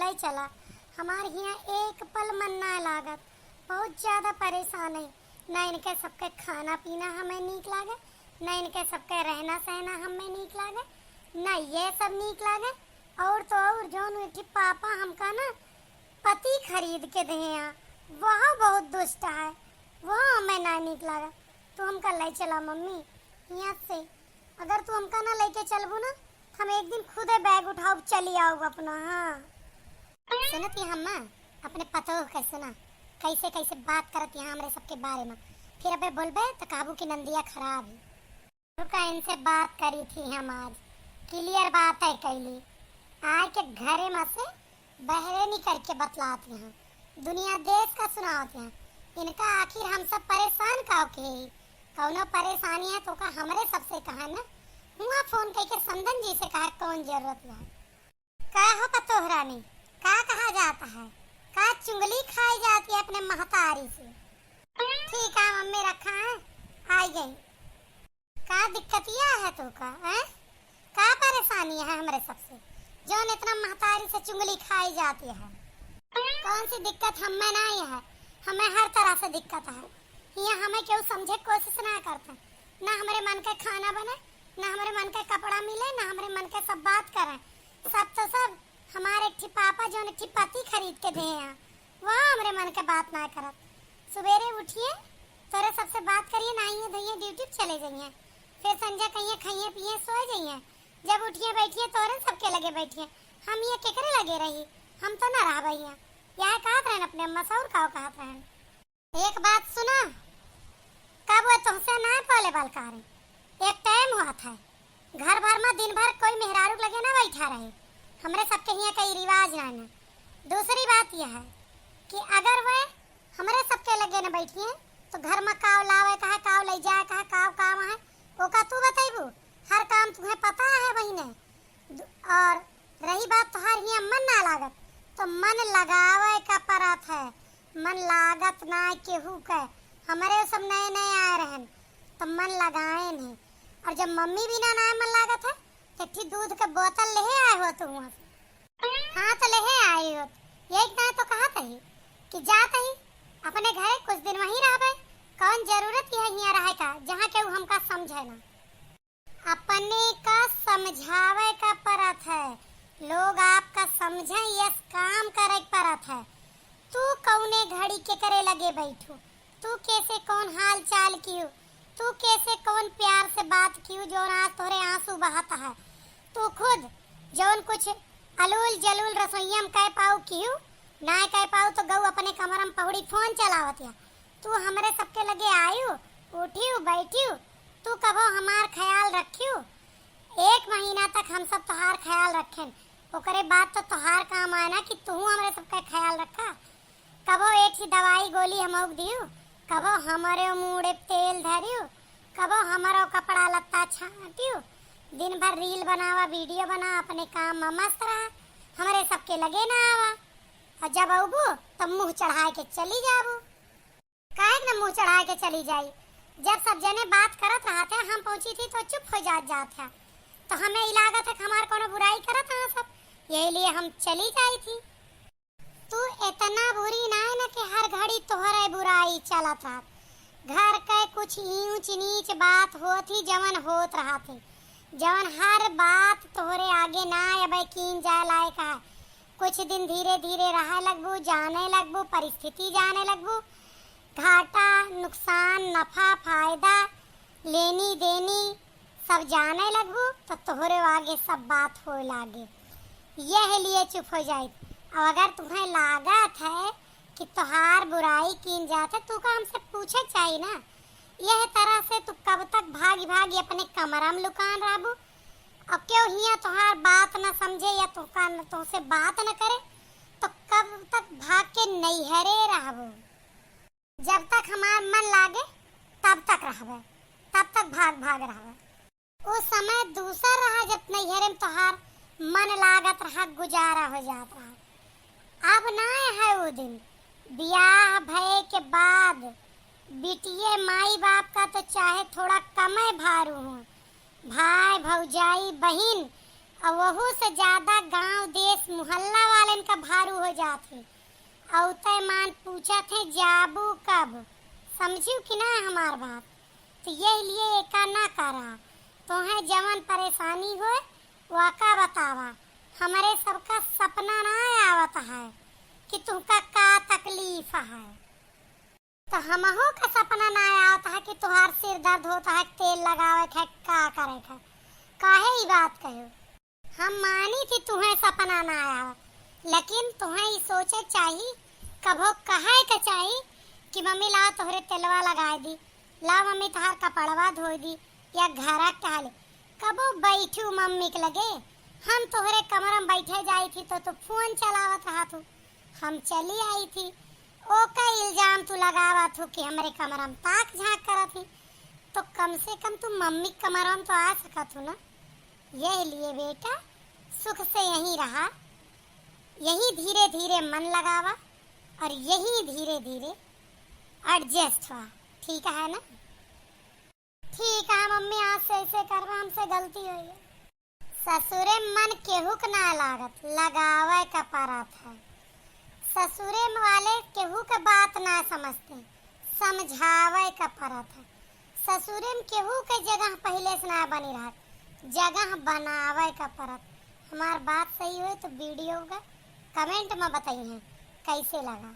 ले चला। हमारे यहाँ एक पल मन ना लागत, बहुत ज़्यादा परेशान है। ना इनके सबके खाना पीना हमें नीक लागे, ना इनके सबके रहना सहना हमें नीक लागे, ना ये सब नीक लागे। और तो और जौन उठी पापा हमका ना पति खरीद के दे यहाँ, वह बहुत दुष्ट है, वह हमें ना नीक लागा। तो हमका ले चला मम्मी यहाँ से। अगर तू हमका ना लेके चलबू ना, हम एक दिन खुद बैग उठाओ चली आओ अपना। हाँ सुनती हम ना अपने पतो कैसे ना कैसे कैसे बात करती है हमरे सबके बारे में। फिर अबे बोलबे तो काबू की नंदिया खराब है। रुका इनसे बात करी थी हम आज, क्लियर बात है कैली। आज के घरे में से बहरे नहीं करके बतलाती हैं, दुनिया देश का सुनाती हैं। इनका आखिर हम सब परेशान का के कौनो परेशानी है तो का हमरे सबसे कहा ना, हुआ फोन करके संदन जी से कहा कौन जरूरत है। का हो पतोहरानी का कहा जाता है, का चुंगली खाई जाती है अपने महतारी से। ठीक है मम्मी रखा है, आई गई। का दिक्कतिया है तो का परेशानी है हमरे सबसे जो इतना महतारी से चुंगली खाई जाती है। कौन सी दिक्कत हमें नहीं है, हमें हर तरह से दिक्कत है। यहाँ हमें क्यों समझे कोशिश ना करते, ना हमारे मन का खाना बने, ना हमारे मन का कपड़ा मिले, ना हमारे मन का सब बात करें। सब तो सब हमारे ठी पापा जो ठी पति खरीद के दे यहाँ, वह हमारे मन का बात ना करत। सवेरे उठिए तोरे सबसे बात करिए, नहाइए धोइए ड्यूटी चले जाइए, फिर संजय कहिए खाइए पिए सो जाइए। जब उठिए बैठिए तोरे सबके लगे बैठिए, हम ये केकरे लगे रही, हम तो ना रह भैया यह कहत रहन अपने अम्मा सौर का कहत रहन। एक बात सुना, कब वो तुमसे ना बोले बाल करे, एक टाइम हुआ था घर भर में दिन भर कोई मेहरारू लगे ना बैठा रहे, हमरे सबके यहाँ कई रिवाज ना। दूसरी बात यह है कि अगर वह हमरे सबके लगे न बैठिए तो घर में काव लावे कहा, काव ले जाए कहा, काव काम है वो का तू बताइबू, हर काम तुम्हें पता है बहिने। और रही बात तुम्हार यहाँ मन ना लागत, तो मन लगावे का परत है, मन लागत ना केहू के। हमारे सब नए नए आए रहन तो मन लगाए नहीं, और जब मम्मी भी ना मन लागत है तो ठीक दूध के बोतल ले आए हो तुम वहाँ से। हाँ तो ले आई हो, यही ना तो कहा था कि जाता ही अपने घर कुछ दिन वहीं रह, कौन जरूरत है यहाँ रहे का जहाँ केहू हमका समझे ना। अपने का समझावे का परत है, लोग आपका समझे यस काम करे परत है। तू कौने घड़ी के करे लगे बैठू, तू कैसे कौन हाल चाल क्यों, तू कैसे कौन प्यार से बात क्यों जो आज तोरे आंसू बहाता है। तू खुद जौन कुछ अलूल जलूल रसोईया में कह पाऊ क्यों ना कह पाऊ तो गऊ अपने कमर में पहुड़ी फोन चलावत या। तू हमरे सबके लगे आयु उठियो बैठियो, तू कबो हमार ख्याल रखियो। एक महीना तक हम सब तोहार ख्याल रखें, ओकरे बाद तो तोहार काम आना कि तू हमरे सबका ख्याल रखा। कबो एक ही दवाई गोली हम दियो, कबो हमारे मुड़े तेल धरियो, कबो हमारो कपड़ा लत्ता छाटियो, दिन भर रील बनावा वीडियो बना, अपने काम में मस्त रहा, हमारे सबके लगे ना आवा। और जब आऊबू तब मुंह चढ़ा के चली जाबू, काहे ना मुंह चढ़ा के चली जाई। जब सब जने बात करत रहते हम पहुंची थी तो चुप हो जात था, तो हमें ही लागत है कि हमार कोनो बुराई करत है सब, यही लिए हम चली जाई थी। तू इतना बुरी ना है ना कि हर घड़ी तोहरे बुराई चलत रहा। घर के कुछ ऊंच नीच बात होती जवन होत रहा थे, जवन हर बात तोहरे आगे ना अब कीन जाए लायक है। कुछ दिन धीरे धीरे रहा लगबू, जाने लगबू, परिस्थिति जाने लगबू, घाटा नुकसान नफा फायदा लेनी देनी सब जाने लगबू, तो तोहरे आगे सब बात हो लागे, यह लिए चुप हो जाए। और अगर तुम्हें लागत है कि तोहार बुराई कीन जाते तू का हमसे पूछे चाहिए ना। यह तरह से तू कब तक भागी भागी अपने कमरा में लुकान रहबू, और क्यों हिया तोहार बात न समझे या तुमसे बात न करे तो कब तक भाग के नैहरे रहबू। जब तक हमार मन लागे तब तक रहबे, तब तक भाग भाग रहबे। उस समय दूसरा रहा जब नैहरे में तोहार मन लागत रहा, गुजारा हो जात रहा। अब ना है वो दिन, ब्याह भय के बाद बिटिये माई बाप का तो चाहे थोड़ा कमे भारू हूँ, भाई भौजाई बहन और वहू से ज्यादा गांव देश मोहल्ला वाले का भारू हो जाते। और तय मान पूछा थे जाबू कब, समझू कि ना हमार बात। तो यही लिए एका ना करा, तो है जवन परेशानी हो वाका बतावा। हमारे सबका सपना ना आवत है कि तुमका का तकलीफ है। तो हमहू का सपना ना आवत है कि तुहार सिर दर्द होता है, तेल लगावे है, का करे है। काहे ही बात कहो, हम मानी थी तुम्हें सपना ना आया, लेकिन तुम्हें ये सोचे चाहिए कभो कहे के चाहिए कि मम्मी ला तोहरे तेलवा लगा दी, ला मम्मी तोहार कपड़वा धो दी, या घर टहले। कबो बैठू मम्मी के लगे, हम तोहरे कमरा में बैठे जाई थी तो फोन चलावत रहा तू, हम चली आई थी। ओका इल्जाम तू लगावत हो कि हमारे कमरा में ताक झांक करत थी। तो कम से कम तू मम्मी के कमरा में तो आ सकत हो ना। यही लिए बेटा सुख से यहीं रहा, यही धीरे धीरे मन लगावा और यही धीरे धीरे एडजस्ट हुआ, ठीक है ना। ठीक है मम्मी, आज से ऐसे करवा, हमसे गलती हुई है। ससुरे मन केहू के ना लागत, लगावे का परत है। ससुरे वाले केहू के बात ना समझते, समझावे का परत है। ससुरे में केहू के जगह पहले से ना बनी रहा, जगह बनावे का परत। हमार बात सही हुई तो वीडियो का कमेंट में बताइए कैसे लगा।